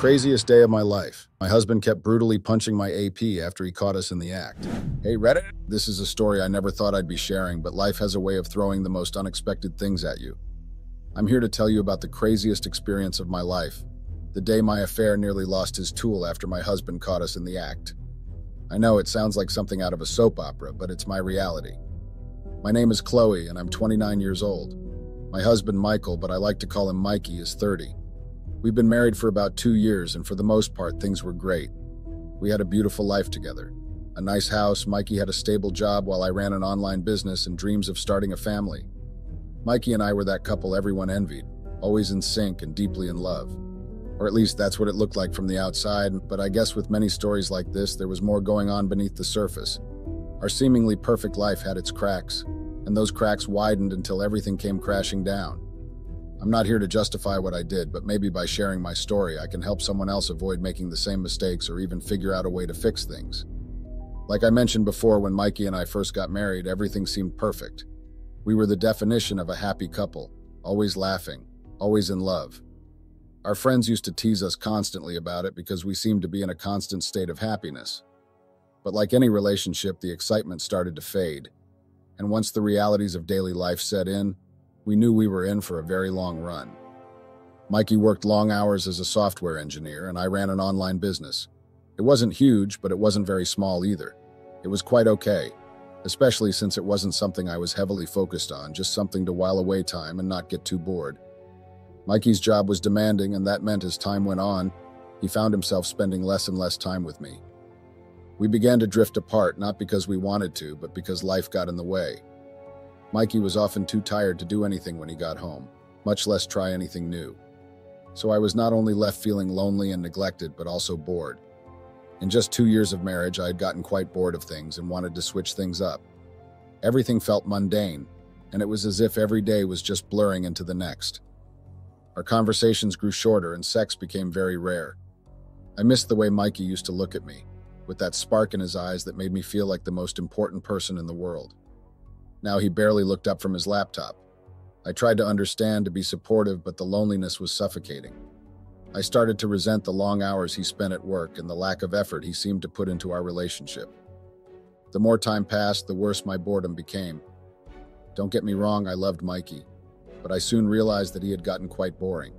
Craziest day of my life. My husband kept brutally punching my AP after he caught us in the act. Hey Reddit, this is a story I never thought I'd be sharing, but life has a way of throwing the most unexpected things at you. I'm here to tell you about the craziest experience of my life, the day my affair nearly lost his tool after my husband caught us in the act. I know it sounds like something out of a soap opera, but it's my reality. My name is Chloe, and I'm 29 years old. My husband, Michael, but I like to call him Mikey, is 30. We've been married for about 2 years, and for the most part, things were great. We had a beautiful life together. A nice house, Mikey had a stable job while I ran an online business and dreams of starting a family. Mikey and I were that couple everyone envied, always in sync and deeply in love. Or at least that's what it looked like from the outside, but I guess with many stories like this, there was more going on beneath the surface. Our seemingly perfect life had its cracks, and those cracks widened until everything came crashing down. I'm not here to justify what I did, but maybe by sharing my story, I can help someone else avoid making the same mistakes or even figure out a way to fix things. Like I mentioned before, when Mikey and I first got married, everything seemed perfect. We were the definition of a happy couple, always laughing, always in love. Our friends used to tease us constantly about it because we seemed to be in a constant state of happiness. But like any relationship, the excitement started to fade. And once the realities of daily life set in, we knew we were in for a very long run. Mikey worked long hours as a software engineer, and I ran an online business. It wasn't huge, but it wasn't very small either. It was quite okay, especially since it wasn't something I was heavily focused on, just something to while away time and not get too bored. Mikey's job was demanding, and that meant as time went on, he found himself spending less and less time with me. We began to drift apart, not because we wanted to, but because life got in the way. Mikey was often too tired to do anything when he got home, much less try anything new. So I was not only left feeling lonely and neglected, but also bored. In just 2 years of marriage, I had gotten quite bored of things and wanted to switch things up. Everything felt mundane, and it was as if every day was just blurring into the next. Our conversations grew shorter and sex became very rare. I missed the way Mikey used to look at me, with that spark in his eyes that made me feel like the most important person in the world. Now he barely looked up from his laptop. I tried to understand, to be supportive, but the loneliness was suffocating. I started to resent the long hours he spent at work and the lack of effort he seemed to put into our relationship. The more time passed, the worse my boredom became. Don't get me wrong, I loved Mikey, but I soon realized that he had gotten quite boring.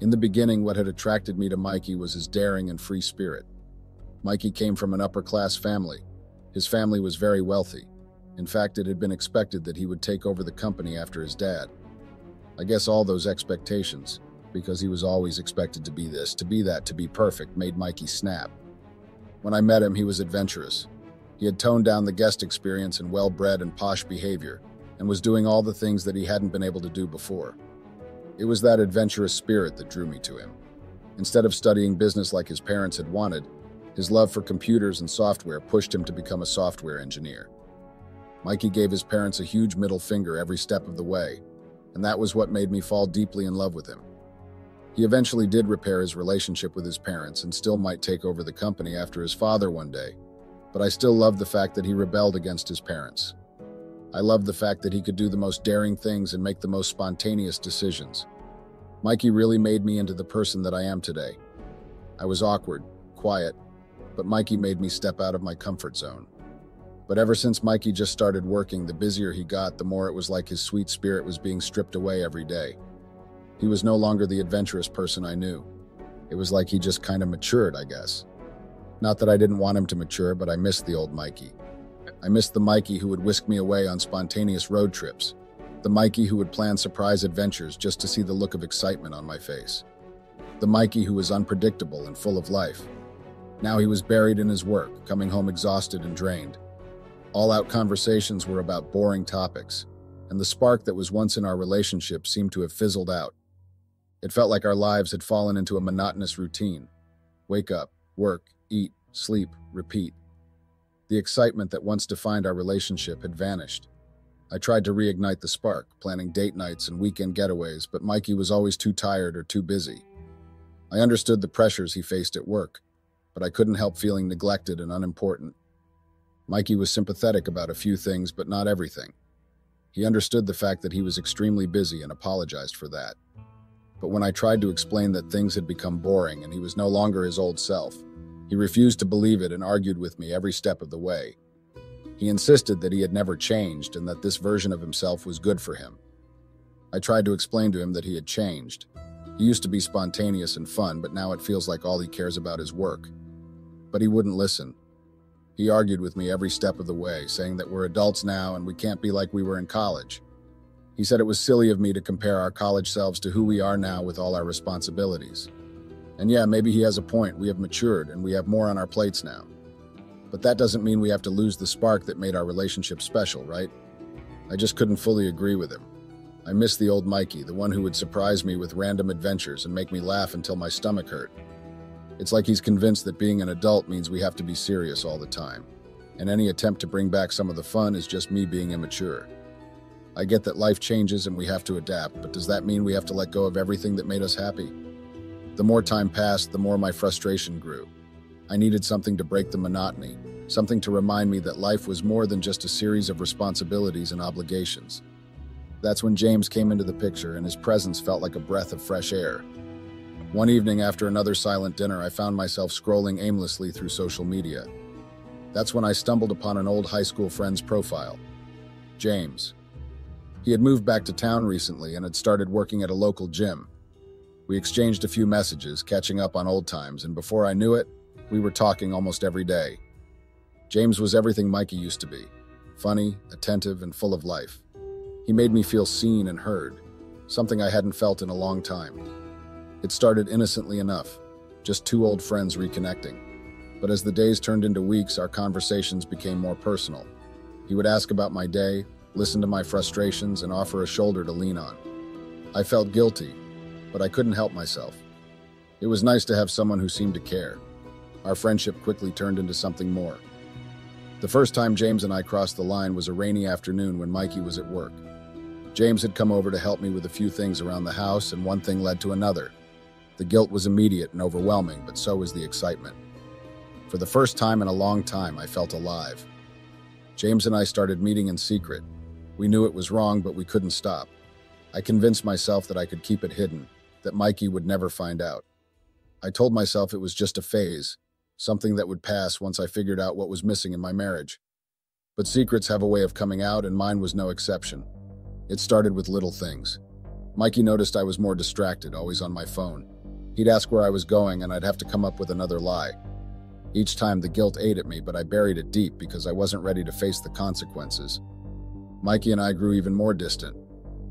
In the beginning, what had attracted me to Mikey was his daring and free spirit. Mikey came from an upper-class family. His family was very wealthy. In fact, it had been expected that he would take over the company after his dad. I guess all those expectations, because he was always expected to be this, to be that, to be perfect, made Mikey snap. When I met him, he was adventurous. He had toned down the guest experience in well-bred and posh behavior, and was doing all the things that he hadn't been able to do before. It was that adventurous spirit that drew me to him. Instead of studying business like his parents had wanted, his love for computers and software pushed him to become a software engineer. Mikey gave his parents a huge middle finger every step of the way, and that was what made me fall deeply in love with him. He eventually did repair his relationship with his parents and still might take over the company after his father one day, but I still loved the fact that he rebelled against his parents. I loved the fact that he could do the most daring things and make the most spontaneous decisions. Mikey really made me into the person that I am today. I was awkward, quiet, but Mikey made me step out of my comfort zone. But ever since Mikey just started working, the busier he got, the more it was like his sweet spirit was being stripped away every day. He was no longer the adventurous person I knew. It was like he just kind of matured, I guess. Not that I didn't want him to mature, but I missed the old Mikey. I missed the Mikey who would whisk me away on spontaneous road trips. The Mikey who would plan surprise adventures just to see the look of excitement on my face. The Mikey who was unpredictable and full of life. Now he was buried in his work, coming home exhausted and drained. All-out conversations were about boring topics, and the spark that was once in our relationship seemed to have fizzled out. It felt like our lives had fallen into a monotonous routine. Wake up, work, eat, sleep, repeat. The excitement that once defined our relationship had vanished. I tried to reignite the spark, planning date nights and weekend getaways, but Mikey was always too tired or too busy. I understood the pressures he faced at work, but I couldn't help feeling neglected and unimportant. Mikey was sympathetic about a few things, but not everything. He understood the fact that he was extremely busy and apologized for that. But when I tried to explain that things had become boring and he was no longer his old self, he refused to believe it and argued with me every step of the way. He insisted that he had never changed and that this version of himself was good for him. I tried to explain to him that he had changed. He used to be spontaneous and fun, but now it feels like all he cares about is work. But he wouldn't listen. He argued with me every step of the way, saying that we're adults now and we can't be like we were in college. He said it was silly of me to compare our college selves to who we are now with all our responsibilities. And yeah, maybe he has a point. We have matured and we have more on our plates now. But that doesn't mean we have to lose the spark that made our relationship special, right? I just couldn't fully agree with him. I miss the old Mikey, the one who would surprise me with random adventures and make me laugh until my stomach hurt. It's like he's convinced that being an adult means we have to be serious all the time, and any attempt to bring back some of the fun is just me being immature. I get that life changes and we have to adapt, but does that mean we have to let go of everything that made us happy? The more time passed, the more my frustration grew. I needed something to break the monotony, something to remind me that life was more than just a series of responsibilities and obligations. That's when James came into the picture, and his presence felt like a breath of fresh air. One evening after another silent dinner, I found myself scrolling aimlessly through social media. That's when I stumbled upon an old high school friend's profile. James. He had moved back to town recently and had started working at a local gym. We exchanged a few messages, catching up on old times, and before I knew it, we were talking almost every day. James was everything Mikey used to be, funny, attentive, and full of life. He made me feel seen and heard, something I hadn't felt in a long time. It started innocently enough, just two old friends reconnecting. But as the days turned into weeks, our conversations became more personal. He would ask about my day, listen to my frustrations, and offer a shoulder to lean on. I felt guilty, but I couldn't help myself. It was nice to have someone who seemed to care. Our friendship quickly turned into something more. The first time James and I crossed the line was a rainy afternoon when Mikey was at work. James had come over to help me with a few things around the house, and one thing led to another. The guilt was immediate and overwhelming, but so was the excitement. For the first time in a long time, I felt alive. James and I started meeting in secret. We knew it was wrong, but we couldn't stop. I convinced myself that I could keep it hidden, that Mikey would never find out. I told myself it was just a phase, something that would pass once I figured out what was missing in my marriage. But secrets have a way of coming out, and mine was no exception. It started with little things. Mikey noticed I was more distracted, always on my phone. He'd ask where I was going, and I'd have to come up with another lie. Each time the guilt ate at me, but I buried it deep because I wasn't ready to face the consequences. Mikey and I grew even more distant.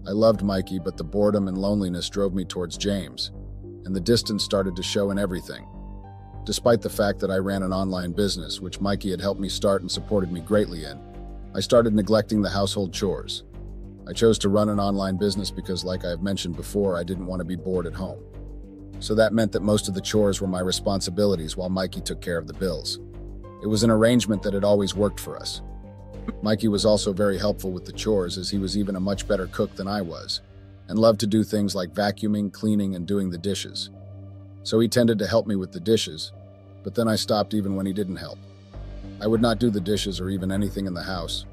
I loved Mikey, but the boredom and loneliness drove me towards James, and the distance started to show in everything. Despite the fact that I ran an online business, which Mikey had helped me start and supported me greatly in, I started neglecting the household chores. I chose to run an online business because, like I have mentioned before, I didn't want to be bored at home. So that meant that most of the chores were my responsibilities while Mikey took care of the bills. It was an arrangement that had always worked for us. Mikey was also very helpful with the chores, as he was even a much better cook than I was, and loved to do things like vacuuming, cleaning, and doing the dishes. So he tended to help me with the dishes, but then I stopped even when he didn't help. I would not do the dishes or even anything in the house.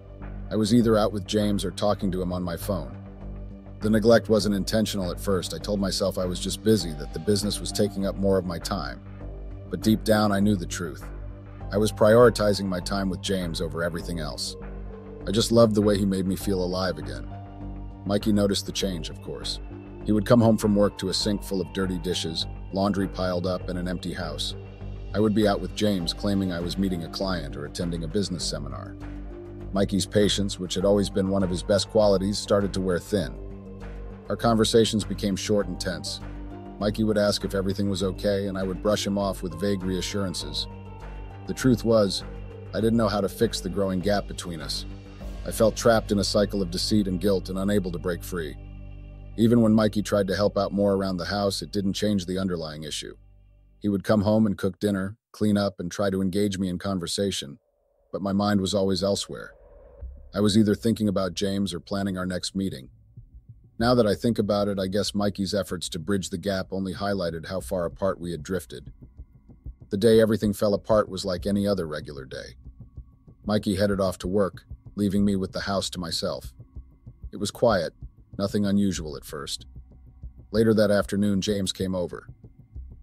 I was either out with James or talking to him on my phone. The neglect wasn't intentional at first. I told myself I was just busy, that the business was taking up more of my time. But deep down, I knew the truth. I was prioritizing my time with James over everything else. I just loved the way he made me feel alive again. Mikey noticed the change, of course. He would come home from work to a sink full of dirty dishes, laundry piled up, and an empty house. I would be out with James, claiming I was meeting a client or attending a business seminar. Mikey's patience, which had always been one of his best qualities, started to wear thin. Our conversations became short and tense. Mikey would ask if everything was okay, and I would brush him off with vague reassurances. The truth was, I didn't know how to fix the growing gap between us. I felt trapped in a cycle of deceit and guilt and unable to break free. Even when Mikey tried to help out more around the house, it didn't change the underlying issue. He would come home and cook dinner, clean up, and try to engage me in conversation, but my mind was always elsewhere. I was either thinking about James or planning our next meeting. Now that I think about it, I guess Mikey's efforts to bridge the gap only highlighted how far apart we had drifted. The day everything fell apart was like any other regular day. Mikey headed off to work, leaving me with the house to myself. It was quiet, nothing unusual at first. Later that afternoon, James came over.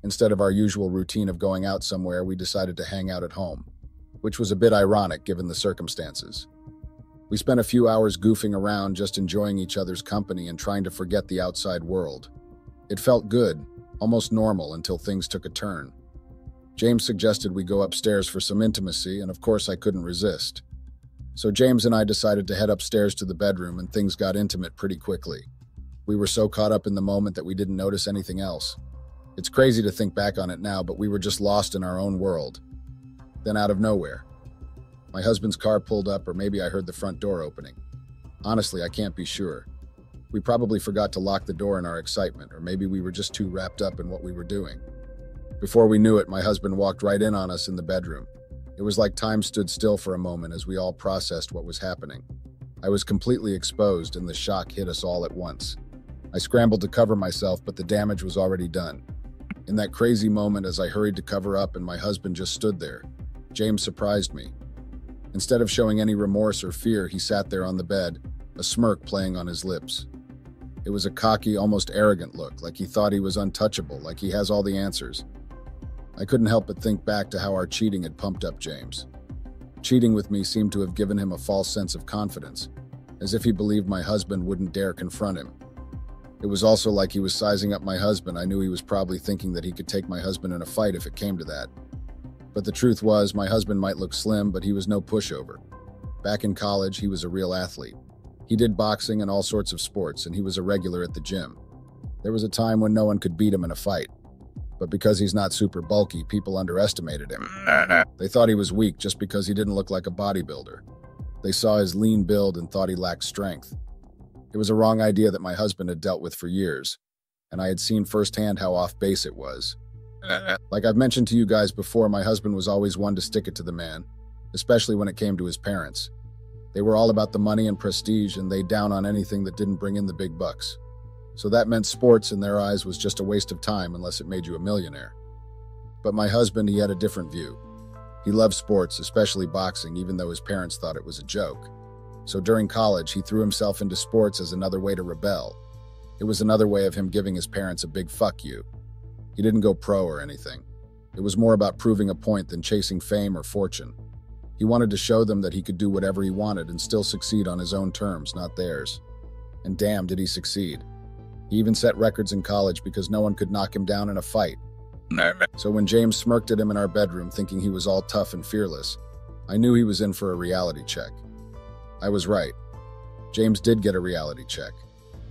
Instead of our usual routine of going out somewhere, we decided to hang out at home, which was a bit ironic given the circumstances. We spent a few hours goofing around, just enjoying each other's company and trying to forget the outside world. It felt good, almost normal, until things took a turn. James suggested we go upstairs for some intimacy, and of course I couldn't resist. So James and I decided to head upstairs to the bedroom, and things got intimate pretty quickly. We were so caught up in the moment that we didn't notice anything else. It's crazy to think back on it now, but we were just lost in our own world. Then out of nowhere, my husband's car pulled up, or maybe I heard the front door opening. Honestly, I can't be sure. We probably forgot to lock the door in our excitement, or maybe we were just too wrapped up in what we were doing. Before we knew it, my husband walked right in on us in the bedroom. It was like time stood still for a moment as we all processed what was happening. I was completely exposed, and the shock hit us all at once. I scrambled to cover myself, but the damage was already done. In that crazy moment, as I hurried to cover up and my husband just stood there, James surprised me. Instead of showing any remorse or fear, he sat there on the bed, a smirk playing on his lips. It was a cocky, almost arrogant look, like he thought he was untouchable, like he has all the answers. I couldn't help but think back to how our cheating had pumped up James. Cheating with me seemed to have given him a false sense of confidence, as if he believed my husband wouldn't dare confront him. It was also like he was sizing up my husband. I knew he was probably thinking that he could take my husband in a fight if it came to that. But the truth was, my husband might look slim, but he was no pushover. Back in college, he was a real athlete. He did boxing and all sorts of sports, and he was a regular at the gym. There was a time when no one could beat him in a fight. But because he's not super bulky, people underestimated him. They thought he was weak just because he didn't look like a bodybuilder. They saw his lean build and thought he lacked strength. It was a wrong idea that my husband had dealt with for years, and I had seen firsthand how off base it was. Like I've mentioned to you guys before, my husband was always one to stick it to the man, especially when it came to his parents. They were all about the money and prestige, and they down on anything that didn't bring in the big bucks. So that meant sports in their eyes was just a waste of time unless it made you a millionaire. But my husband, he had a different view. He loved sports, especially boxing, even though his parents thought it was a joke. So during college, he threw himself into sports as another way to rebel. It was another way of him giving his parents a big fuck you. He didn't go pro or anything. It was more about proving a point than chasing fame or fortune. He wanted to show them that he could do whatever he wanted and still succeed on his own terms, not theirs. And damn, did he succeed. He even set records in college because no one could knock him down in a fight. So when James smirked at him in our bedroom thinking he was all tough and fearless, I knew he was in for a reality check. I was right. James did get a reality check.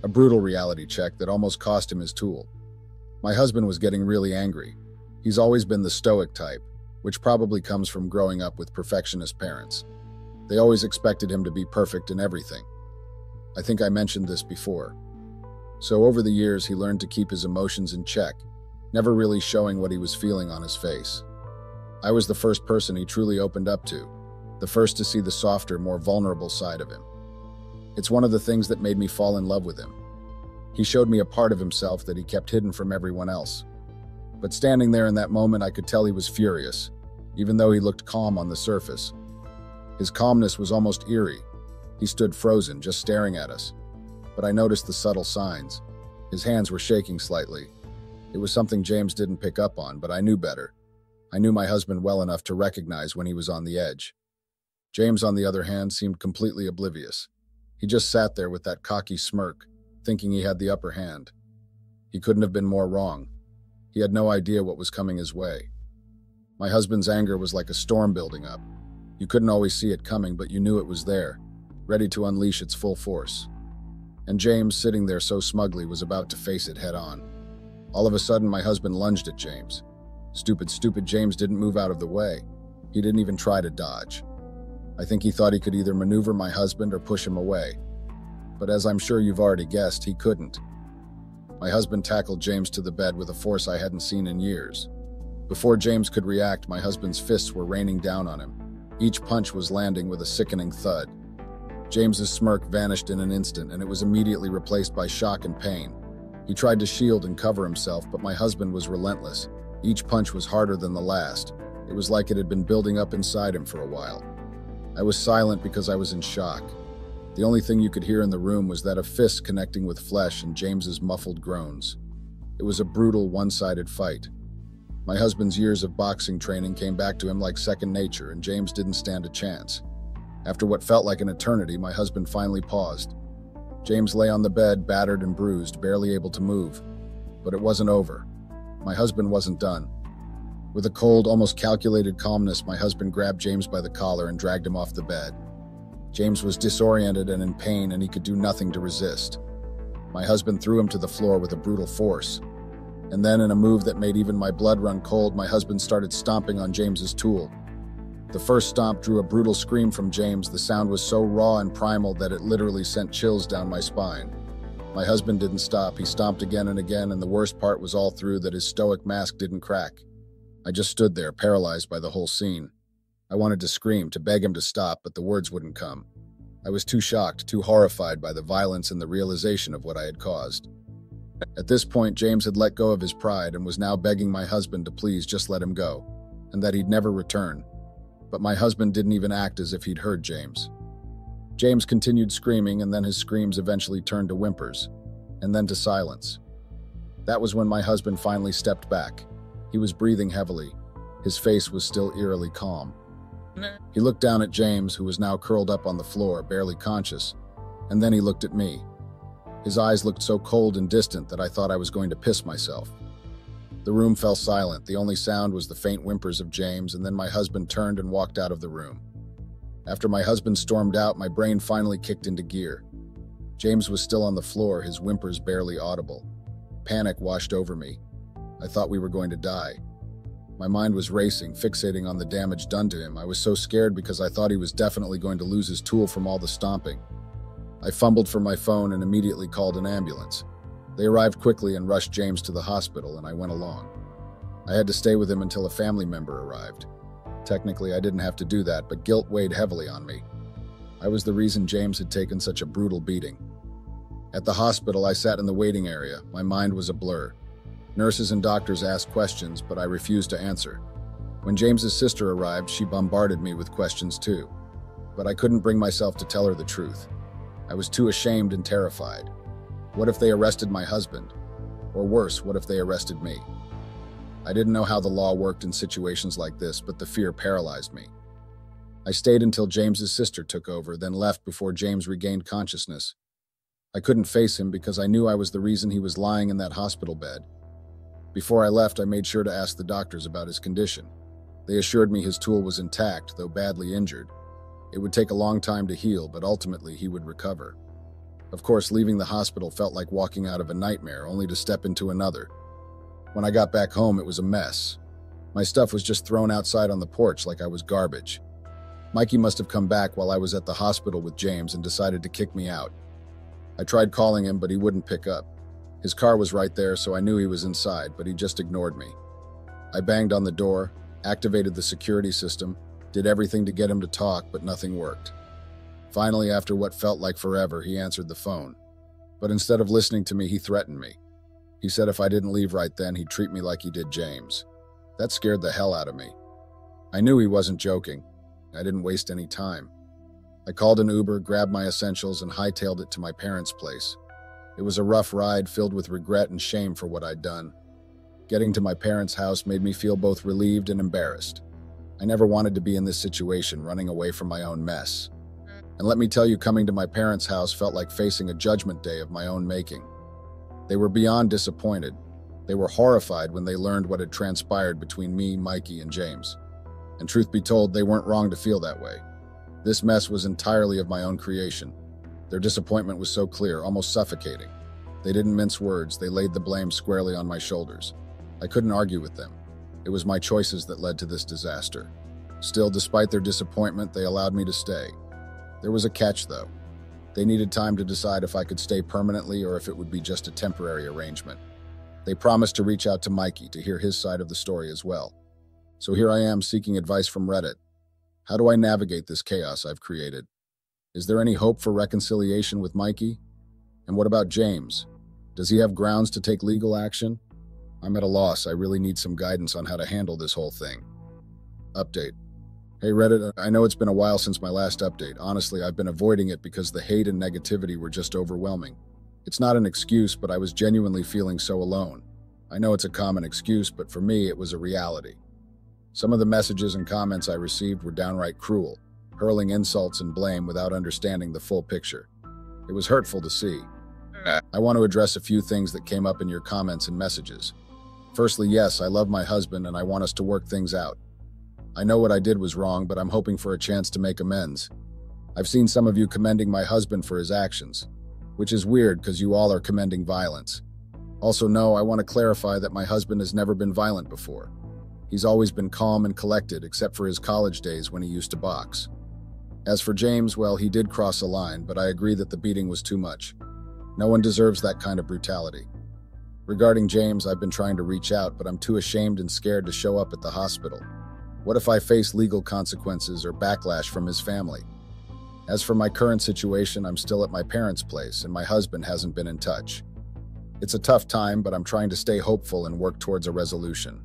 A brutal reality check that almost cost him his tool. My husband was getting really angry. He's always been the stoic type, which probably comes from growing up with perfectionist parents. They always expected him to be perfect in everything. I think I mentioned this before. So over the years, he learned to keep his emotions in check, never really showing what he was feeling on his face. I was the first person he truly opened up to, the first to see the softer, more vulnerable side of him. It's one of the things that made me fall in love with him. He showed me a part of himself that he kept hidden from everyone else. But standing there in that moment, I could tell he was furious, even though he looked calm on the surface. His calmness was almost eerie. He stood frozen, just staring at us. But I noticed the subtle signs. His hands were shaking slightly. It was something James didn't pick up on, but I knew better. I knew my husband well enough to recognize when he was on the edge. James, on the other hand, seemed completely oblivious. He just sat there with that cocky smirk, thinking he had the upper hand. He couldn't have been more wrong. He had no idea what was coming his way. My husband's anger was like a storm building up. You couldn't always see it coming, but you knew it was there, ready to unleash its full force. And James, sitting there so smugly, was about to face it head on. All of a sudden, my husband lunged at James. Stupid James didn't move out of the way. He didn't even try to dodge. I think he thought he could either maneuver my husband or push him away. But as I'm sure you've already guessed, he couldn't. My husband tackled James to the bed with a force I hadn't seen in years. Before James could react, my husband's fists were raining down on him. Each punch was landing with a sickening thud. James's smirk vanished in an instant, and it was immediately replaced by shock and pain. He tried to shield and cover himself, but my husband was relentless. Each punch was harder than the last. It was like it had been building up inside him for a while. I was silent because I was in shock. The only thing you could hear in the room was that of fists connecting with flesh and James's muffled groans. It was a brutal, one-sided fight. My husband's years of boxing training came back to him like second nature, and James didn't stand a chance. After what felt like an eternity, my husband finally paused. James lay on the bed, battered and bruised, barely able to move. But it wasn't over. My husband wasn't done. With a cold, almost calculated calmness, my husband grabbed James by the collar and dragged him off the bed. James was disoriented and in pain, and he could do nothing to resist. My husband threw him to the floor with a brutal force. And then, in a move that made even my blood run cold, my husband started stomping on James's tool. The first stomp drew a brutal scream from James. The sound was so raw and primal that it literally sent chills down my spine. My husband didn't stop. He stomped again and again, and the worst part was all through that his stoic mask didn't crack. I just stood there, paralyzed by the whole scene. I wanted to scream, to beg him to stop, but the words wouldn't come. I was too shocked, too horrified by the violence and the realization of what I had caused. At this point, James had let go of his pride and was now begging my husband to please just let him go, and that he'd never return. But my husband didn't even act as if he'd heard James. James continued screaming, and then his screams eventually turned to whimpers, and then to silence. That was when my husband finally stepped back. He was breathing heavily. His face was still eerily calm. He looked down at James, who was now curled up on the floor, barely conscious, and then he looked at me. His eyes looked so cold and distant that I thought I was going to piss myself. The room fell silent. The only sound was the faint whimpers of James, and then my husband turned and walked out of the room. After my husband stormed out, my brain finally kicked into gear. James was still on the floor, his whimpers barely audible. Panic washed over me. I thought we were going to die. My mind was racing, fixating on the damage done to him. I was so scared because I thought he was definitely going to lose his tool from all the stomping. I fumbled for my phone and immediately called an ambulance. They arrived quickly and rushed James to the hospital, and I went along. I had to stay with him until a family member arrived. Technically, I didn't have to do that, but guilt weighed heavily on me. I was the reason James had taken such a brutal beating. At the hospital, I sat in the waiting area. My mind was a blur. Nurses and doctors asked questions, but I refused to answer. When James's sister arrived, she bombarded me with questions too. But I couldn't bring myself to tell her the truth. I was too ashamed and terrified. What if they arrested my husband? Or worse, what if they arrested me? I didn't know how the law worked in situations like this, but the fear paralyzed me. I stayed until James's sister took over, then left before James regained consciousness. I couldn't face him because I knew I was the reason he was lying in that hospital bed. Before I left, I made sure to ask the doctors about his condition. They assured me his tool was intact, though badly injured. It would take a long time to heal, but ultimately he would recover. Of course, leaving the hospital felt like walking out of a nightmare, only to step into another. When I got back home, it was a mess. My stuff was just thrown outside on the porch like I was garbage. Mikey must have come back while I was at the hospital with James and decided to kick me out. I tried calling him, but he wouldn't pick up. His car was right there, so I knew he was inside, but he just ignored me. I banged on the door, activated the security system, did everything to get him to talk, but nothing worked. Finally, after what felt like forever, he answered the phone. But instead of listening to me, he threatened me. He said if I didn't leave right then, he'd treat me like he did James. That scared the hell out of me. I knew he wasn't joking. I didn't waste any time. I called an Uber, grabbed my essentials, and hightailed it to my parents' place. It was a rough ride filled with regret and shame for what I'd done. Getting to my parents' house made me feel both relieved and embarrassed. I never wanted to be in this situation, running away from my own mess. And let me tell you, coming to my parents' house felt like facing a judgment day of my own making. They were beyond disappointed. They were horrified when they learned what had transpired between me, Mikey, and James. And truth be told, they weren't wrong to feel that way. This mess was entirely of my own creation. Their disappointment was so clear, almost suffocating. They didn't mince words. They laid the blame squarely on my shoulders. I couldn't argue with them. It was my choices that led to this disaster. Still, despite their disappointment, they allowed me to stay. There was a catch, though. They needed time to decide if I could stay permanently or if it would be just a temporary arrangement. They promised to reach out to Mikey to hear his side of the story as well. So here I am seeking advice from Reddit. How do I navigate this chaos I've created? Is there any hope for reconciliation with Mikey? And what about James? Does he have grounds to take legal action? I'm at a loss. I really need some guidance on how to handle this whole thing. Update. Hey Reddit, I know it's been a while since my last update. Honestly, I've been avoiding it because the hate and negativity were just overwhelming. It's not an excuse, but I was genuinely feeling so alone. I know it's a common excuse, but for me, it was a reality. Some of the messages and comments I received were downright cruel, hurling insults and blame without understanding the full picture. It was hurtful to see. I want to address a few things that came up in your comments and messages. Firstly, yes, I love my husband and I want us to work things out. I know what I did was wrong, but I'm hoping for a chance to make amends. I've seen some of you commending my husband for his actions, which is weird because you all are commending violence. Also, no, I want to clarify that my husband has never been violent before. He's always been calm and collected, except for his college days when he used to box. As for James, well, he did cross a line, but I agree that the beating was too much. No one deserves that kind of brutality. Regarding James, I've been trying to reach out, but I'm too ashamed and scared to show up at the hospital. What if I face legal consequences or backlash from his family? As for my current situation, I'm still at my parents' place, and my husband hasn't been in touch. It's a tough time, but I'm trying to stay hopeful and work towards a resolution.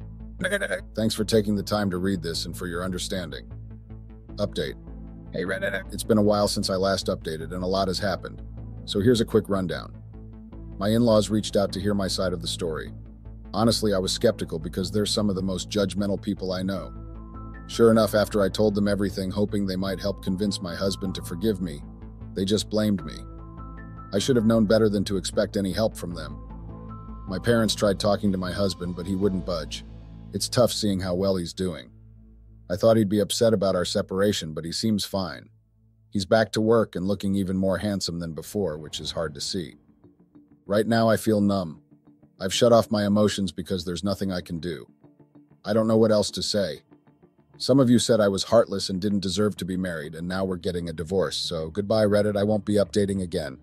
Thanks for taking the time to read this and for your understanding. Update. Hey Reddit. It's been a while since I last updated, and a lot has happened. So here's a quick rundown. My in-laws reached out to hear my side of the story. Honestly, I was skeptical because they're some of the most judgmental people I know. Sure enough, after I told them everything, hoping they might help convince my husband to forgive me, they just blamed me. I should have known better than to expect any help from them. My parents tried talking to my husband, but he wouldn't budge. It's tough seeing how well he's doing. I thought he'd be upset about our separation, but he seems fine. He's back to work and looking even more handsome than before, which is hard to see. Right now, I feel numb. I've shut off my emotions because there's nothing I can do. I don't know what else to say. Some of you said I was heartless and didn't deserve to be married, and now we're getting a divorce, so goodbye Reddit, I won't be updating again.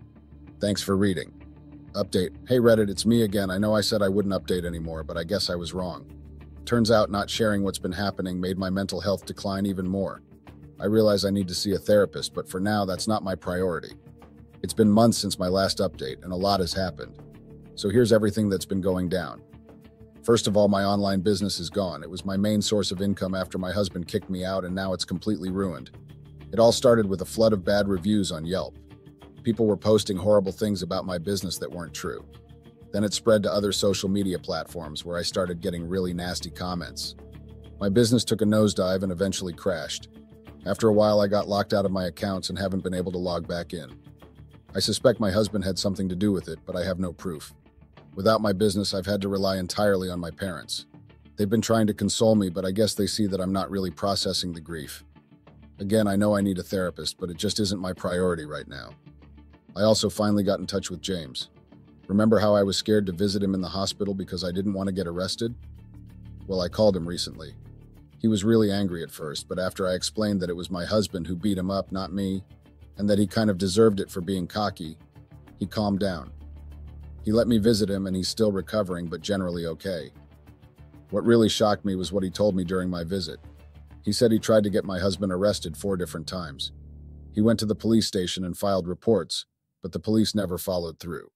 Thanks for reading. Update. Hey Reddit, it's me again. I know I said I wouldn't update anymore, but I guess I was wrong. Turns out not sharing what's been happening made my mental health decline even more. I realize I need to see a therapist, but for now, that's not my priority. It's been months since my last update, and a lot has happened. So here's everything that's been going down. First of all, my online business is gone. It was my main source of income after my husband kicked me out, and now it's completely ruined. It all started with a flood of bad reviews on Yelp. People were posting horrible things about my business that weren't true. Then it spread to other social media platforms where I started getting really nasty comments. My business took a nosedive and eventually crashed. After a while, I got locked out of my accounts and haven't been able to log back in. I suspect my husband had something to do with it, but I have no proof. Without my business, I've had to rely entirely on my parents. They've been trying to console me, but I guess they see that I'm not really processing the grief. Again, I know I need a therapist, but it just isn't my priority right now. I also finally got in touch with James. Remember how I was scared to visit him in the hospital because I didn't want to get arrested? Well, I called him recently. He was really angry at first, but after I explained that it was my husband who beat him up, not me, and that he kind of deserved it for being cocky, he calmed down. He let me visit him and he's still recovering, but generally okay. What really shocked me was what he told me during my visit. He said he tried to get my husband arrested 4 different times. He went to the police station and filed reports, but the police never followed through.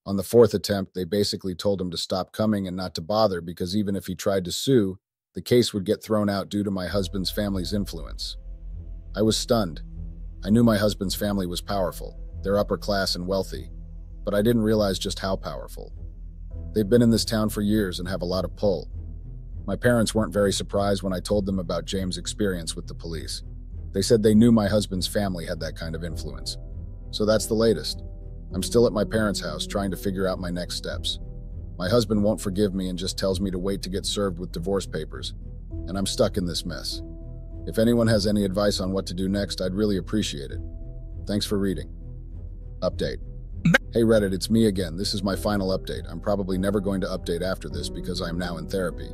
On the 4th attempt, they basically told him to stop coming and not to bother because even if he tried to sue, the case would get thrown out due to my husband's family's influence. I was stunned. I knew my husband's family was powerful. They're upper class and wealthy, but I didn't realize just how powerful. They've been in this town for years and have a lot of pull. My parents weren't very surprised when I told them about James' experience with the police. They said they knew my husband's family had that kind of influence. So that's the latest. I'm still at my parents' house trying to figure out my next steps. My husband won't forgive me and just tells me to wait to get served with divorce papers, and I'm stuck in this mess. If anyone has any advice on what to do next, I'd really appreciate it. Thanks for reading. Update. Hey Reddit, it's me again. This is my final update. I'm probably never going to update after this because I'm now in therapy.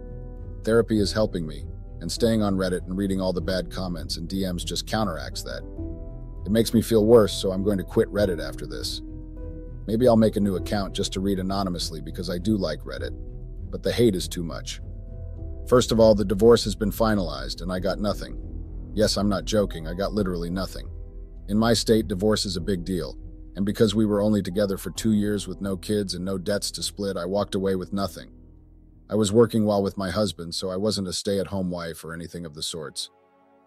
Therapy is helping me, and staying on Reddit and reading all the bad comments and DMs just counteracts that. It makes me feel worse, so I'm going to quit Reddit after this. Maybe I'll make a new account just to read anonymously because I do like Reddit, but the hate is too much. First of all, the divorce has been finalized and I got nothing. Yes, I'm not joking, I got literally nothing. In my state, divorce is a big deal, and because we were only together for 2 years with no kids and no debts to split, I walked away with nothing. I was working while with my husband, so I wasn't a stay-at-home wife or anything of the sorts.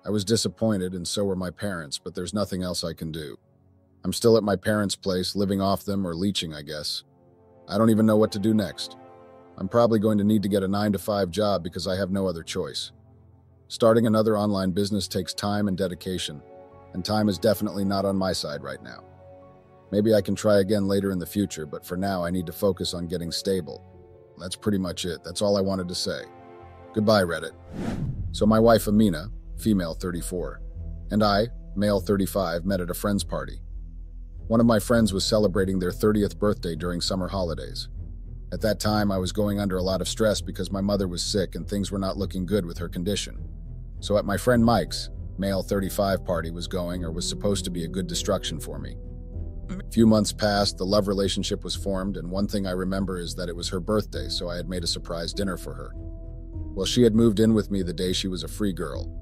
I was disappointed, and so were my parents, but there's nothing else I can do. I'm still at my parents' place, living off them or leeching, I guess. I don't even know what to do next. I'm probably going to need to get a 9-to-5 job because I have no other choice. Starting another online business takes time and dedication, and time is definitely not on my side right now. Maybe I can try again later in the future, but for now I need to focus on getting stable. That's pretty much it. That's all I wanted to say. Goodbye, Reddit. So my wife Amina, female 34, and I, male 35, met at a friend's party. One of my friends was celebrating their 30th birthday during summer holidays. At that time, I was going under a lot of stress because my mother was sick and things were not looking good with her condition. So at my friend Mike's, male 35 party was going or was supposed to be a good distraction for me. A few months passed, the love relationship was formed, and one thing I remember is that it was her birthday, so I had made a surprise dinner for her. Well, she had moved in with me the day she was a free girl.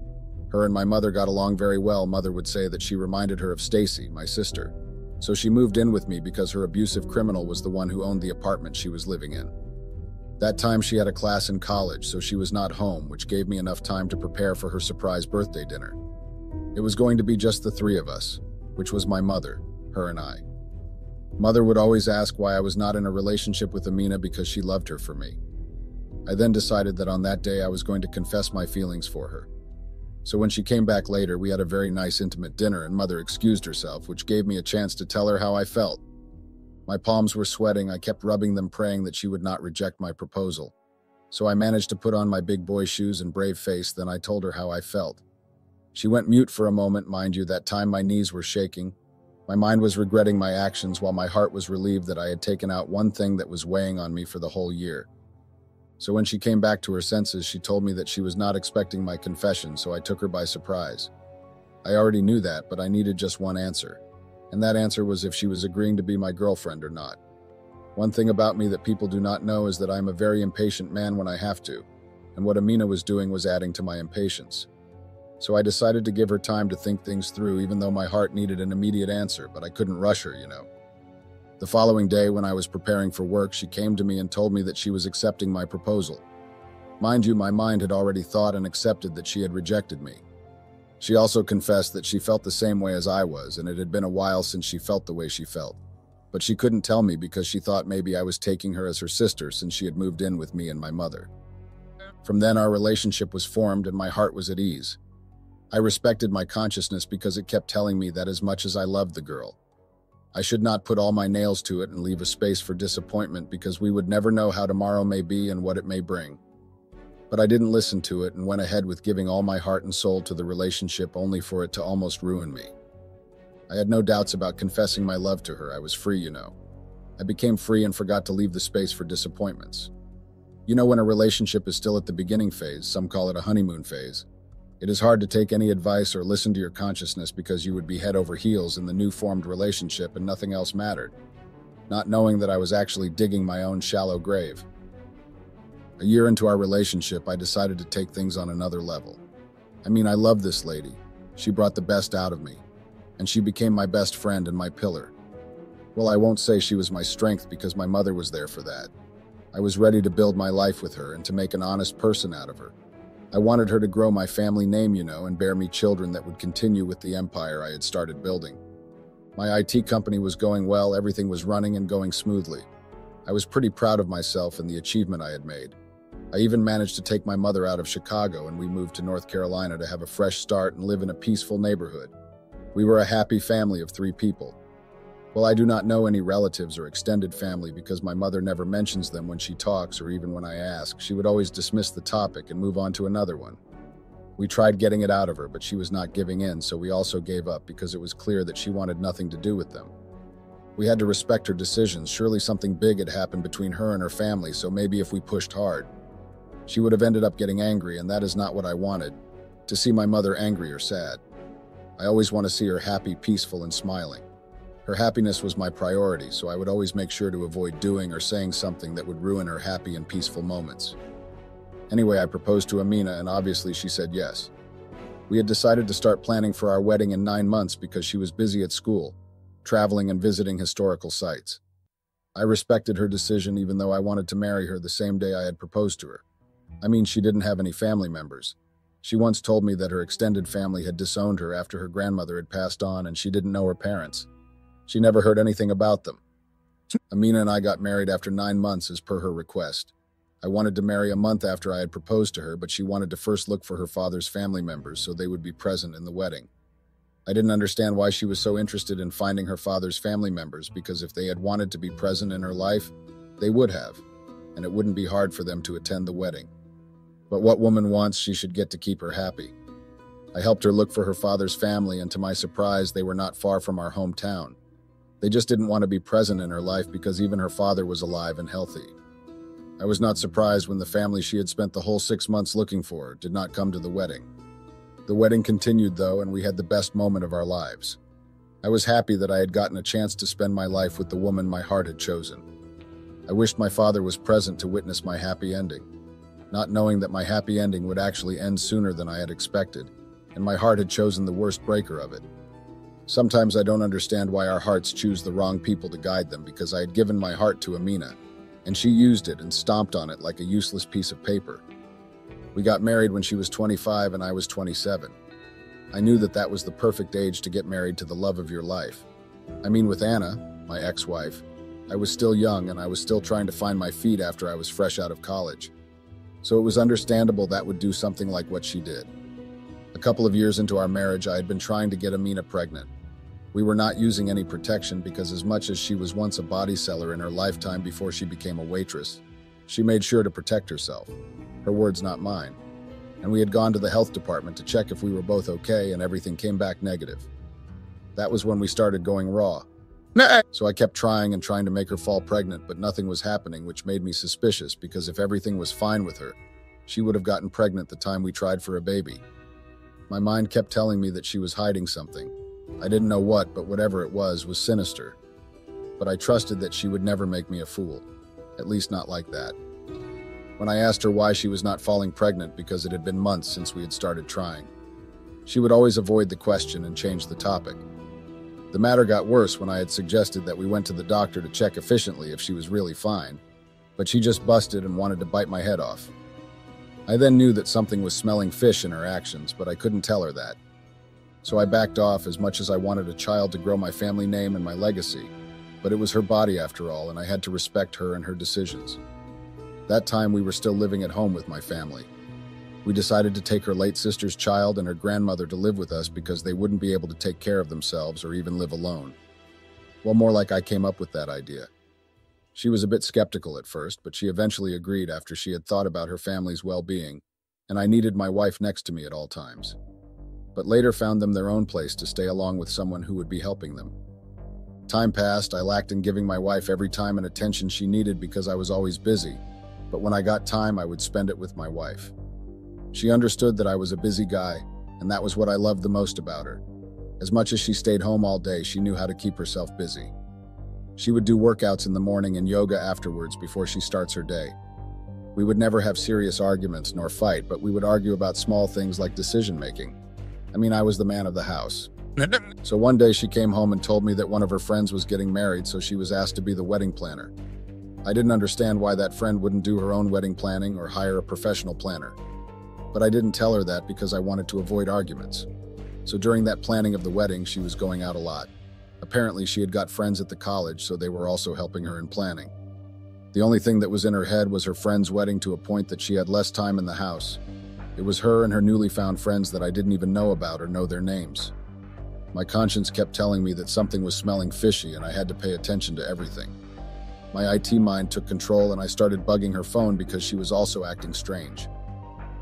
Her and my mother got along very well. Mother would say that she reminded her of Stacy, my sister. So she moved in with me because her abusive criminal was the one who owned the apartment she was living in. That time she had a class in college, so she was not home, which gave me enough time to prepare for her surprise birthday dinner. It was going to be just the three of us, which was my mother, her and I. Mother would always ask why I was not in a relationship with Amina because she loved her for me. I then decided that on that day I was going to confess my feelings for her. So when she came back later, we had a very nice intimate dinner and Mother excused herself, which gave me a chance to tell her how I felt. My palms were sweating. I kept rubbing them, praying that she would not reject my proposal. So I managed to put on my big boy shoes and brave face, then I told her how I felt. She went mute for a moment. Mind you, that time my knees were shaking. My mind was regretting my actions while my heart was relieved that I had taken out one thing that was weighing on me for the whole year. So when she came back to her senses, she told me that she was not expecting my confession, so I took her by surprise. I already knew that, but I needed just one answer. And that answer was if she was agreeing to be my girlfriend or not. One thing about me that people do not know is that I am a very impatient man when I have to, and what Amina was doing was adding to my impatience. So I decided to give her time to think things through, even though my heart needed an immediate answer, but I couldn't rush her, you know. The following day, when I was preparing for work, she came to me and told me that she was accepting my proposal. Mind you, my mind had already thought and accepted that she had rejected me. She also confessed that she felt the same way as I was, and it had been a while since she felt the way she felt. But she couldn't tell me because she thought maybe I was taking her as her sister since she had moved in with me and my mother. From then, our relationship was formed and my heart was at ease. I respected my consciousness because it kept telling me that as much as I loved the girl, I should not put all my nails to it and leave a space for disappointment because we would never know how tomorrow may be and what it may bring. But I didn't listen to it and went ahead with giving all my heart and soul to the relationship only for it to almost ruin me. I had no doubts about confessing my love to her. I was free, you know. I became free and forgot to leave the space for disappointments. You know, when a relationship is still at the beginning phase, some call it a honeymoon phase, it is hard to take any advice or listen to your consciousness because you would be head over heels in the new formed relationship and nothing else mattered, not knowing that I was actually digging my own shallow grave. A year into our relationship, I decided to take things on another level. I mean, I love this lady. She brought the best out of me, and she became my best friend and my pillar. Well, I won't say she was my strength because my mother was there for that. I was ready to build my life with her and to make an honest person out of her. I wanted her to grow my family name, you know, and bear me children that would continue with the empire I had started building. My IT company was going well, everything was running and going smoothly. I was pretty proud of myself and the achievement I had made. I even managed to take my mother out of Chicago and we moved to North Carolina to have a fresh start and live in a peaceful neighborhood. We were a happy family of 3 people. Well, I do not know any relatives or extended family because my mother never mentions them when she talks or even when I ask. She would always dismiss the topic and move on to another one. We tried getting it out of her, but she was not giving in, so we also gave up because it was clear that she wanted nothing to do with them. We had to respect her decisions. Surely something big had happened between her and her family, so maybe if we pushed hard, she would have ended up getting angry, and that is not what I wanted, to see my mother angry or sad. I always want to see her happy, peaceful, and smiling. Her happiness was my priority, so I would always make sure to avoid doing or saying something that would ruin her happy and peaceful moments. Anyway, I proposed to Amina, and obviously she said yes. We had decided to start planning for our wedding in 9 months because she was busy at school, traveling and visiting historical sites. I respected her decision even though I wanted to marry her the same day I had proposed to her. I mean, she didn't have any family members. She once told me that her extended family had disowned her after her grandmother had passed on and she didn't know her parents. She never heard anything about them. Amina and I got married after 9 months as per her request. I wanted to marry a month after I had proposed to her, but she wanted to first look for her father's family members so they would be present in the wedding. I didn't understand why she was so interested in finding her father's family members, because if they had wanted to be present in her life, they would have, and it wouldn't be hard for them to attend the wedding. But what woman wants, she should get to keep her happy. I helped her look for her father's family, and to my surprise, they were not far from our hometown. They just didn't want to be present in her life because even her father was alive and healthy. I was not surprised when the family she had spent the whole 6 months looking for did not come to the wedding. The wedding continued, though, and we had the best moment of our lives. I was happy that I had gotten a chance to spend my life with the woman my heart had chosen. I wished my father was present to witness my happy ending, not knowing that my happy ending would actually end sooner than I had expected, and my heart had chosen the worst breaker of it. Sometimes I don't understand why our hearts choose the wrong people to guide them, because I had given my heart to Amina, and she used it and stomped on it like a useless piece of paper. We got married when she was 25 and I was 27. I knew that that was the perfect age to get married to the love of your life. I mean, with Anna, my ex-wife, I was still young and I was still trying to find my feet after I was fresh out of college. So it was understandable that would do something like what she did. A couple of years into our marriage, I had been trying to get Amina pregnant. We were not using any protection because as much as she was once a body seller in her lifetime before she became a waitress, she made sure to protect herself. Her words, not mine. And we had gone to the health department to check if we were both okay, and everything came back negative. That was when we started going raw. So I kept trying and trying to make her fall pregnant, but nothing was happening, which made me suspicious because if everything was fine with her, she would have gotten pregnant the time we tried for a baby. My mind kept telling me that she was hiding something. I didn't know what, but whatever it was sinister. But I trusted that she would never make me a fool, at least not like that. When I asked her why she was not falling pregnant because it had been months since we had started trying, she would always avoid the question and change the topic. The matter got worse when I had suggested that we went to the doctor to check efficiently if she was really fine, but she just busted and wanted to bite my head off. I then knew that something was smelling fish in her actions, but I couldn't tell her that. So I backed off, as much as I wanted a child to grow my family name and my legacy, but it was her body after all, and I had to respect her and her decisions. That time we were still living at home with my family. We decided to take her late sister's child and her grandmother to live with us because they wouldn't be able to take care of themselves or even live alone. Well, more like I came up with that idea. She was a bit skeptical at first, but she eventually agreed after she had thought about her family's well-being, and I needed my wife next to me at all times. But later found them their own place to stay along with someone who would be helping them. Time passed, I lacked in giving my wife every time and attention she needed because I was always busy. But when I got time, I would spend it with my wife. She understood that I was a busy guy, and that was what I loved the most about her. As much as she stayed home all day, she knew how to keep herself busy. She would do workouts in the morning and yoga afterwards before she starts her day. We would never have serious arguments nor fight, but we would argue about small things like decision-making. I mean, I was the man of the house. So one day she came home and told me that one of her friends was getting married, so she was asked to be the wedding planner. I didn't understand why that friend wouldn't do her own wedding planning or hire a professional planner. But I didn't tell her that because I wanted to avoid arguments. So during that planning of the wedding, she was going out a lot. Apparently, she had got friends at the college, so they were also helping her in planning. The only thing that was in her head was her friend's wedding, to a point that she had less time in the house. It was her and her newly found friends that I didn't even know about or know their names. My conscience kept telling me that something was smelling fishy and I had to pay attention to everything. My IT mind took control and I started bugging her phone because she was also acting strange.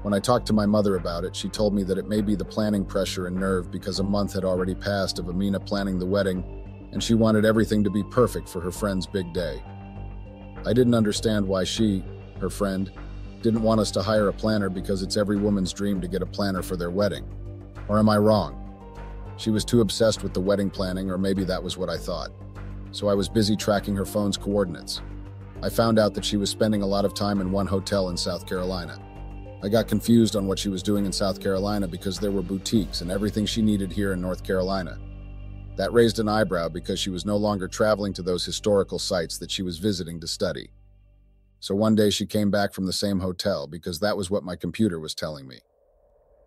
When I talked to my mother about it, she told me that it may be the planning pressure and nerve because a month had already passed of Amina planning the wedding, and she wanted everything to be perfect for her friend's big day. I didn't understand why she, her friend, didn't want us to hire a planner because it's every woman's dream to get a planner for their wedding. Or am I wrong? She was too obsessed with the wedding planning, or maybe that was what I thought. So I was busy tracking her phone's coordinates. I found out that she was spending a lot of time in one hotel in South Carolina. I got confused on what she was doing in South Carolina because there were boutiques and everything she needed here in North Carolina. That raised an eyebrow because she was no longer traveling to those historical sites that she was visiting to study. So one day she came back from the same hotel because that was what my computer was telling me.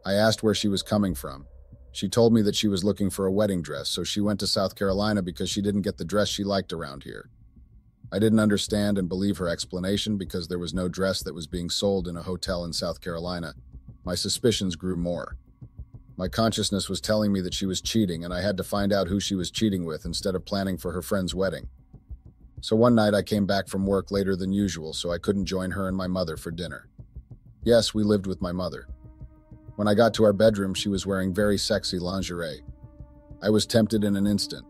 I asked where she was coming from. She told me that she was looking for a wedding dress, so she went to South Carolina because she didn't get the dress she liked around here. I didn't understand and believe her explanation because there was no dress that was being sold in a hotel in South Carolina. My suspicions grew more. My consciousness was telling me that she was cheating, and I had to find out who she was cheating with instead of planning for her friend's wedding. So one night I came back from work later than usual, so I couldn't join her and my mother for dinner. Yes, we lived with my mother. When I got to our bedroom, she was wearing very sexy lingerie. I was tempted in an instant.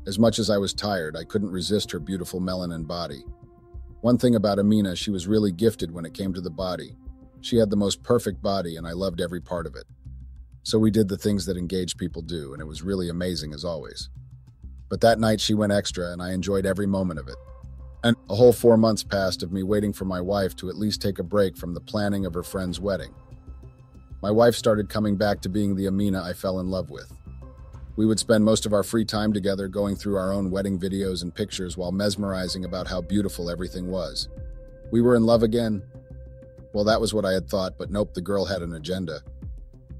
As much as I was tired, I couldn't resist her beautiful melanin body. One thing about Amina, she was really gifted when it came to the body. She had the most perfect body, and I loved every part of it. So we did the things that engaged people do, and it was really amazing as always. But that night she went extra, and I enjoyed every moment of it. And a whole 4 months passed of me waiting for my wife to at least take a break from the planning of her friend's wedding. My wife started coming back to being the Amina I fell in love with. We would spend most of our free time together going through our own wedding videos and pictures while mesmerizing about how beautiful everything was. We were in love again? Well, that was what I had thought, but nope, the girl had an agenda.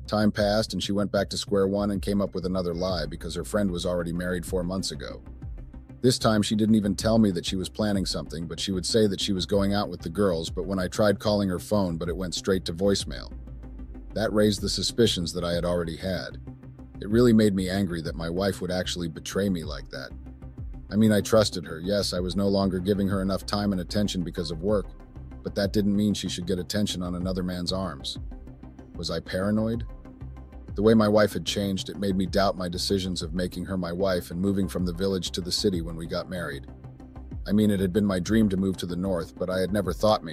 Time passed and she went back to square one and came up with another lie because her friend was already married 4 months ago. This time she didn't even tell me that she was planning something, but she would say that she was going out with the girls, but when I tried calling her phone, but it went straight to voicemail. That raised the suspicions that I had already had. It really made me angry that my wife would actually betray me like that. I mean, I trusted her. Yes, I was no longer giving her enough time and attention because of work, but that didn't mean she should get attention on another man's arms. Was I paranoid? The way my wife had changed, it made me doubt my decisions of making her my wife and moving from the village to the city when we got married. I mean, it had been my dream to move to the north, but I had never thought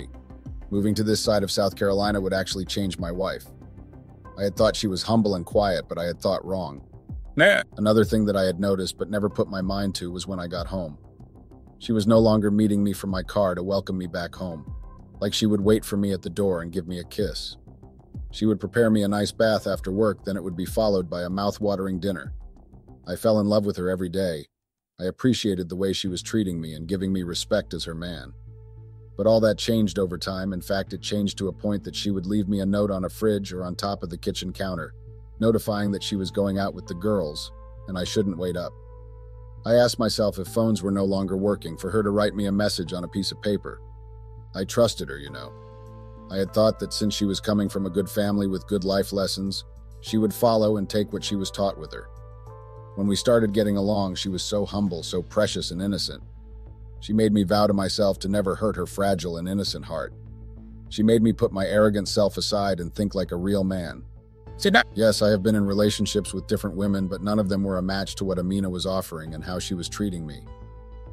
moving to this side of South Carolina would actually change my wife. I had thought she was humble and quiet, but I had thought wrong. Another thing that I had noticed but never put my mind to was when I got home. She was no longer meeting me from my car to welcome me back home. Like she would wait for me at the door and give me a kiss. She would prepare me a nice bath after work, then it would be followed by a mouth-watering dinner. I fell in love with her every day. I appreciated the way she was treating me and giving me respect as her man. But all that changed over time. In fact, it changed to a point that she would leave me a note on a fridge or on top of the kitchen counter, notifying that she was going out with the girls, and I shouldn't wait up. I asked myself if phones were no longer working for her to write me a message on a piece of paper. I trusted her, you know. I had thought that since she was coming from a good family with good life lessons, she would follow and take what she was taught with her. When we started getting along, she was so humble, so precious and innocent. She made me vow to myself to never hurt her fragile and innocent heart. She made me put my arrogant self aside and think like a real man. Yes, I have been in relationships with different women, but none of them were a match to what Amina was offering and how she was treating me.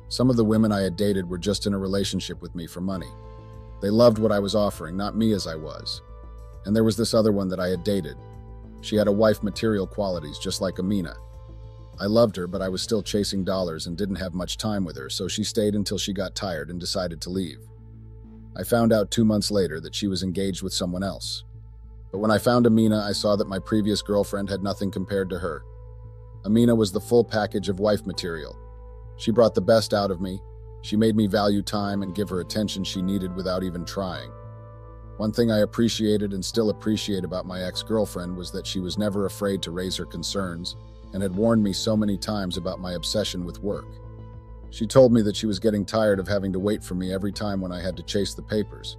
Some of the women I had dated were just in a relationship with me for money. They loved what I was offering, not me as I was. And there was this other one that I had dated. She had a wife material qualities, just like Amina. I loved her, but I was still chasing dollars and didn't have much time with her, so she stayed until she got tired and decided to leave. I found out 2 months later that she was engaged with someone else. But when I found Amina, I saw that my previous girlfriend had nothing compared to her. Amina was the full package of wife material. She brought the best out of me. She made me value time and give her attention she needed without even trying. One thing I appreciated and still appreciate about my ex-girlfriend was that she was never afraid to raise her concerns and had warned me so many times about my obsession with work. She told me that she was getting tired of having to wait for me every time when I had to chase the papers.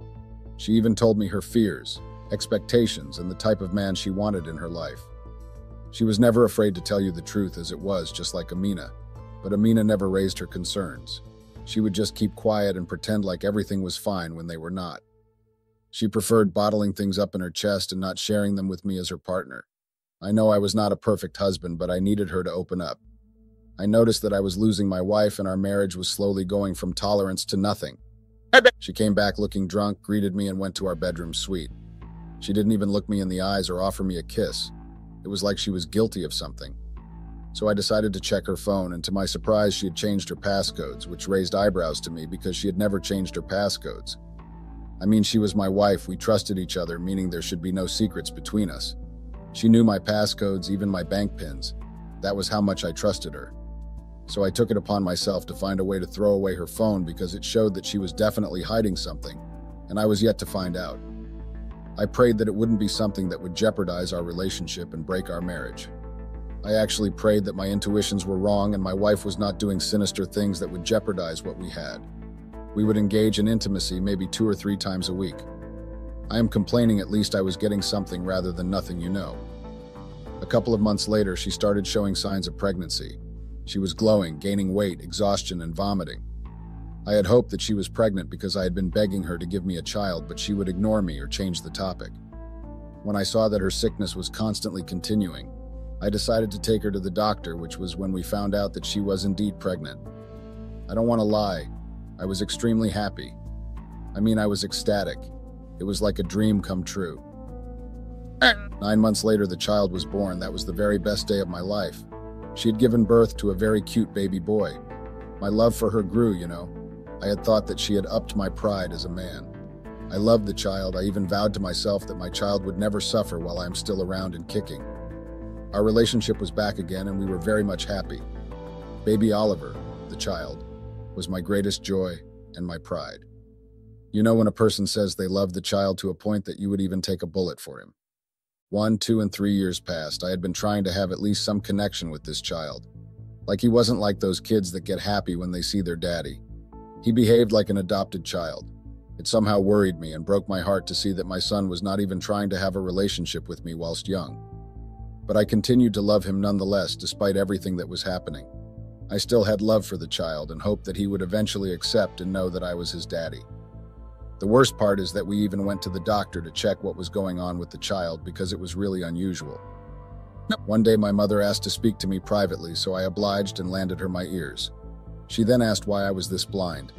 She even told me her fears, expectations, and the type of man she wanted in her life. She was never afraid to tell you the truth as it was, just like Amina, but Amina never raised her concerns. She would just keep quiet and pretend like everything was fine when they were not. She preferred bottling things up in her chest and not sharing them with me as her partner. I know I was not a perfect husband, but I needed her to open up. I noticed that I was losing my wife and our marriage was slowly going from tolerance to nothing. She came back looking drunk, greeted me, and went to our bedroom suite. She didn't even look me in the eyes or offer me a kiss. It was like she was guilty of something. So I decided to check her phone, and to my surprise, she had changed her passcodes, which raised eyebrows to me because she had never changed her passcodes. I mean, she was my wife, we trusted each other, meaning there should be no secrets between us. She knew my passcodes, even my bank pins. That was how much I trusted her. So I took it upon myself to find a way to throw away her phone because it showed that she was definitely hiding something, and I was yet to find out. I prayed that it wouldn't be something that would jeopardize our relationship and break our marriage. I actually prayed that my intuitions were wrong and my wife was not doing sinister things that would jeopardize what we had. We would engage in intimacy maybe 2 or 3 times a week. I am complaining at least I was getting something rather than nothing, you know. A couple of months later, she started showing signs of pregnancy. She was glowing, gaining weight, exhaustion, and vomiting. I had hoped that she was pregnant because I had been begging her to give me a child, but she would ignore me or change the topic. When I saw that her sickness was constantly continuing, I decided to take her to the doctor, which was when we found out that she was indeed pregnant. I don't want to lie, I was extremely happy. I was ecstatic. It was like a dream come true. 9 months later, the child was born. That was the very best day of my life. She had given birth to a very cute baby boy. My love for her grew, you know. I had thought that she had upped my pride as a man. I loved the child. I even vowed to myself that my child would never suffer while I am still around and kicking. Our relationship was back again, and we were very much happy. Baby Oliver, the child, was my greatest joy and my pride. You know when a person says they love the child to a point that you would even take a bullet for him. 1, 2, and 3 years passed. I had been trying to have at least some connection with this child. Like he wasn't like those kids that get happy when they see their daddy. He behaved like an adopted child. It somehow worried me and broke my heart to see that my son was not even trying to have a relationship with me whilst young. But I continued to love him nonetheless, despite everything that was happening. I still had love for the child and hoped that he would eventually accept and know that I was his daddy. The worst part is that we even went to the doctor to check what was going on with the child because it was really unusual. One day my mother asked to speak to me privately, so I obliged and landed her my ears. She then asked why I was this blind.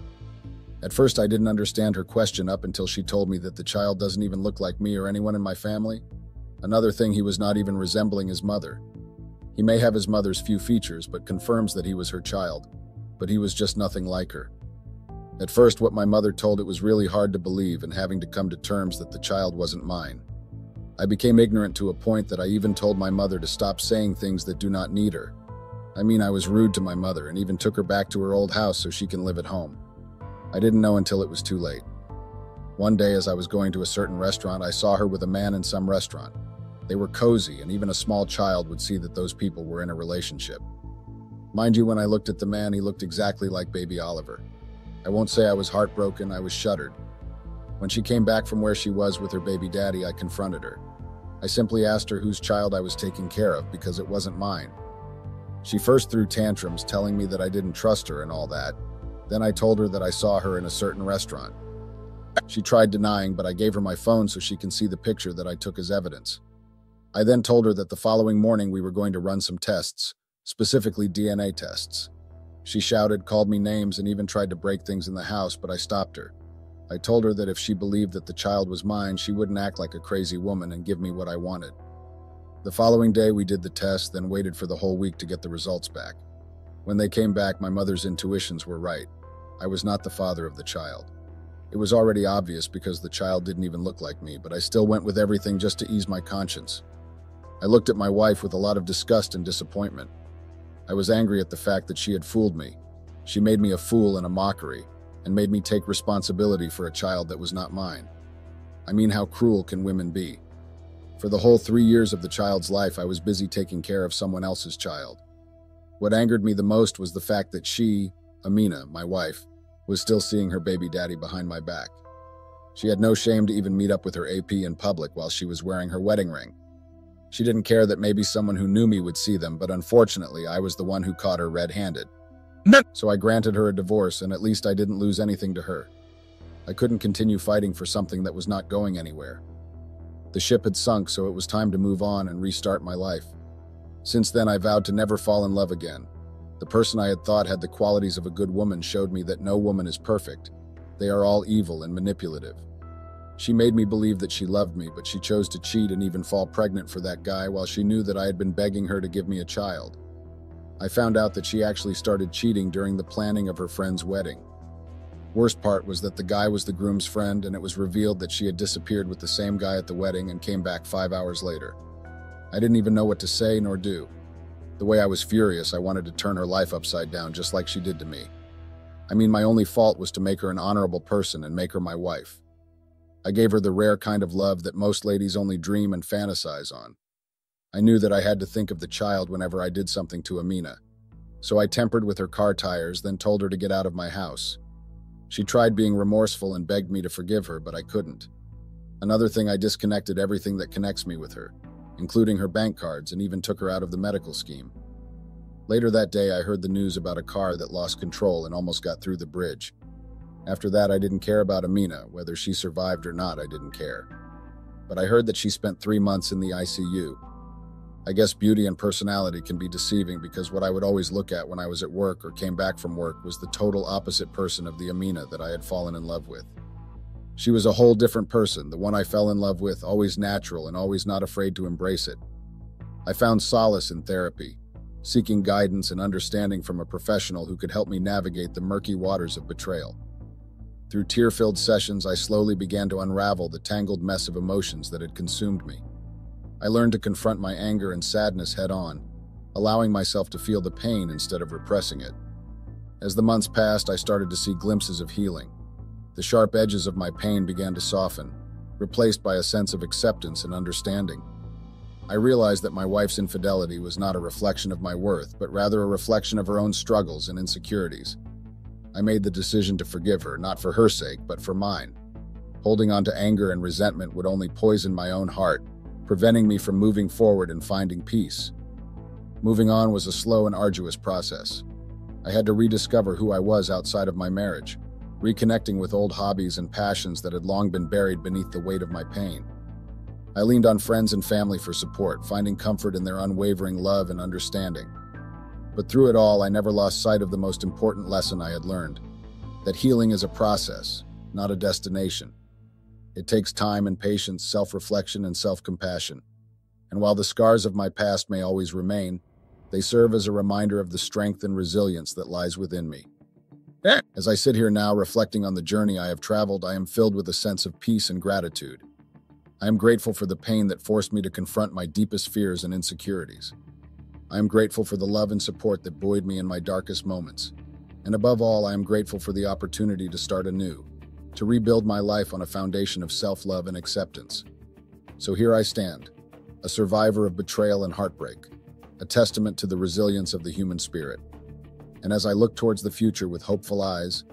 At first I didn't understand her question up until she told me that the child doesn't even look like me or anyone in my family. Another thing, he was not even resembling his mother. He may have his mother's few features, but confirms that he was her child. But he was just nothing like her. At first, what my mother told, it was really hard to believe, and having to come to terms that the child wasn't mine. I became ignorant to a point that I even told my mother to stop saying things that do not need her. I was rude to my mother and even took her back to her old house so she can live at home. I didn't know until it was too late. One day as I was going to a certain restaurant, I saw her with a man in some restaurant. They were cozy, and even a small child would see that those people were in a relationship. Mind you, when I looked at the man, he looked exactly like baby Oliver. I won't say I was heartbroken, I was shuddered. When she came back from where she was with her baby daddy, I confronted her. I simply asked her whose child I was taking care of because it wasn't mine. She first threw tantrums, telling me that I didn't trust her and all that. Then I told her that I saw her in a certain restaurant. She tried denying, but I gave her my phone so she can see the picture that I took as evidence. I then told her that the following morning we were going to run some tests, specifically DNA tests. She shouted, called me names, and even tried to break things in the house, but I stopped her. I told her that if she believed that the child was mine, she wouldn't act like a crazy woman and give me what I wanted. The following day we did the test, then waited for the whole week to get the results back. When they came back, my mother's intuitions were right. I was not the father of the child. It was already obvious because the child didn't even look like me, but I still went with everything just to ease my conscience. I looked at my wife with a lot of disgust and disappointment. I was angry at the fact that she had fooled me. She made me a fool and a mockery, and made me take responsibility for a child that was not mine. How cruel can women be? For the whole 3 years of the child's life, I was busy taking care of someone else's child. What angered me the most was the fact that she, Amina, my wife, was still seeing her baby daddy behind my back. She had no shame to even meet up with her AP in public while she was wearing her wedding ring. She didn't care that maybe someone who knew me would see them, but unfortunately, I was the one who caught her red-handed. So I granted her a divorce, and at least I didn't lose anything to her. I couldn't continue fighting for something that was not going anywhere. The ship had sunk, so it was time to move on and restart my life. Since then, I vowed to never fall in love again. The person I had thought had the qualities of a good woman showed me that no woman is perfect. They are all evil and manipulative. She made me believe that she loved me, but she chose to cheat and even fall pregnant for that guy while she knew that I had been begging her to give me a child. I found out that she actually started cheating during the planning of her friend's wedding. Worst part was that the guy was the groom's friend, and it was revealed that she had disappeared with the same guy at the wedding and came back 5 hours later. I didn't even know what to say nor do. The way I was furious, I wanted to turn her life upside down just like she did to me. My only fault was to make her an honorable person and make her my wife. I gave her the rare kind of love that most ladies only dream and fantasize on. I knew that I had to think of the child whenever I did something to Amina. So I tempered with her car tires, then told her to get out of my house. She tried being remorseful and begged me to forgive her, but I couldn't. Another thing, I disconnected everything that connects me with her, including her bank cards, and even took her out of the medical scheme. Later that day, I heard the news about a car that lost control and almost got through the bridge. After that, I didn't care about Amina. Whether she survived or not, I didn't care. But I heard that she spent 3 months in the ICU. I guess beauty and personality can be deceiving, because what I would always look at when I was at work or came back from work was the total opposite person of the Amina that I had fallen in love with. She was a whole different person, the one I fell in love with, always natural and always not afraid to embrace it. I found solace in therapy, seeking guidance and understanding from a professional who could help me navigate the murky waters of betrayal. Through tear-filled sessions, I slowly began to unravel the tangled mess of emotions that had consumed me. I learned to confront my anger and sadness head-on, allowing myself to feel the pain instead of repressing it. As the months passed, I started to see glimpses of healing. The sharp edges of my pain began to soften, replaced by a sense of acceptance and understanding. I realized that my wife's infidelity was not a reflection of my worth, but rather a reflection of her own struggles and insecurities. I made the decision to forgive her, not for her sake, but for mine. Holding on to anger and resentment would only poison my own heart, preventing me from moving forward and finding peace. Moving on was a slow and arduous process. I had to rediscover who I was outside of my marriage, reconnecting with old hobbies and passions that had long been buried beneath the weight of my pain. I leaned on friends and family for support, finding comfort in their unwavering love and understanding. But through it all, I never lost sight of the most important lesson I had learned: that healing is a process, not a destination. It takes time and patience, self-reflection and self-compassion. And while the scars of my past may always remain, they serve as a reminder of the strength and resilience that lies within me. As I sit here now, reflecting on the journey I have traveled, I am filled with a sense of peace and gratitude. I am grateful for the pain that forced me to confront my deepest fears and insecurities. I am grateful for the love and support that buoyed me in my darkest moments. And above all, I am grateful for the opportunity to start anew, to rebuild my life on a foundation of self-love and acceptance. So here I stand, a survivor of betrayal and heartbreak, a testament to the resilience of the human spirit. And as I look towards the future with hopeful eyes,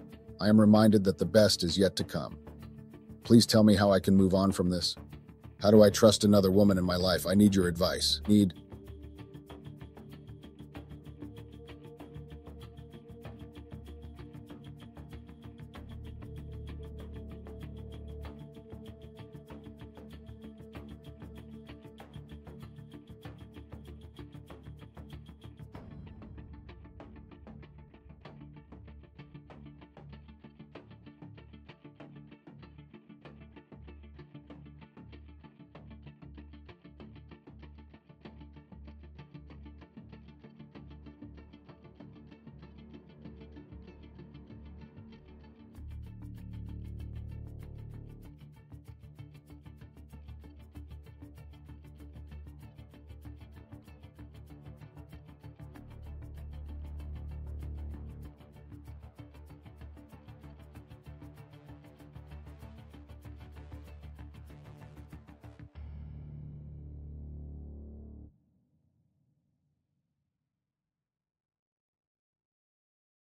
I am reminded that the best is yet to come. Please tell me how I can move on from this. How do I trust another woman in my life? I need your advice.